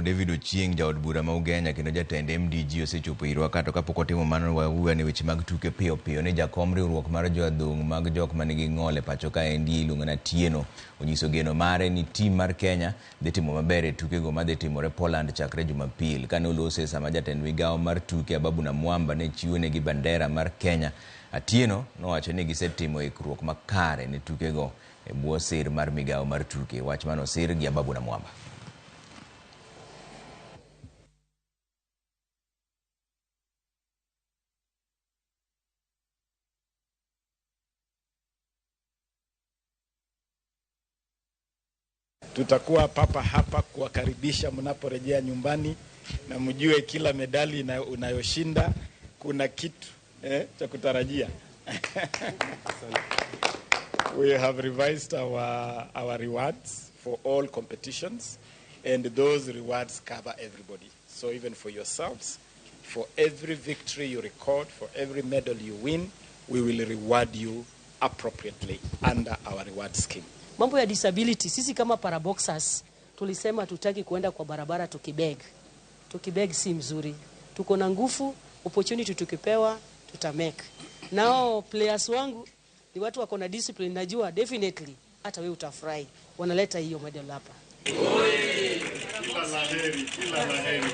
Honorable David Ochieng jaod bura ma Ugenya kendo jatend MDG osechopo irwa kato kapok otimo mano wawuoyo ne weche mag tuke piyo piyo ne jakom riwruok mar joadhong mag jok manigi ng'ol e pacho ka endi iluongo na Atieno onyiso geno mare ni tim mar Kenya dhi timo maber e tukego ma dhi timore Poland chakre Jumapil kane olose sama jatend migawo mar tuke Ababu na Mwamba ne chiwo negi bandera mar Kenya. Atieno nowacho ni gisetimo ikruok makare ne tukego e bwo sir mar migawo mar tuke. Wach mano sir gi Ababu na Mwamba. Tutakuwa papa hapa kuwakaribisha mnaporejea nyumbani na mjue kila medali unayoshinda kuna kitu cha kutarajia. We have revised our rewards for all competitions, and those rewards cover everybody. So even for yourselves, for every victory you record, for every medal you win, we will reward you appropriately under our reward scheme. Mambo ya disability, sisi kama paraboxers tulisema tutaki kuenda kwa barabara tukibeg. Tukibeg si mzuri. Tuko na nguvu, opportunity tukipewa tutamake. Nao players wangu ni watu wako na discipline, najua definitely hata wewe utafurahi. Wanaleta hiyo medal hapa. Kila laheri.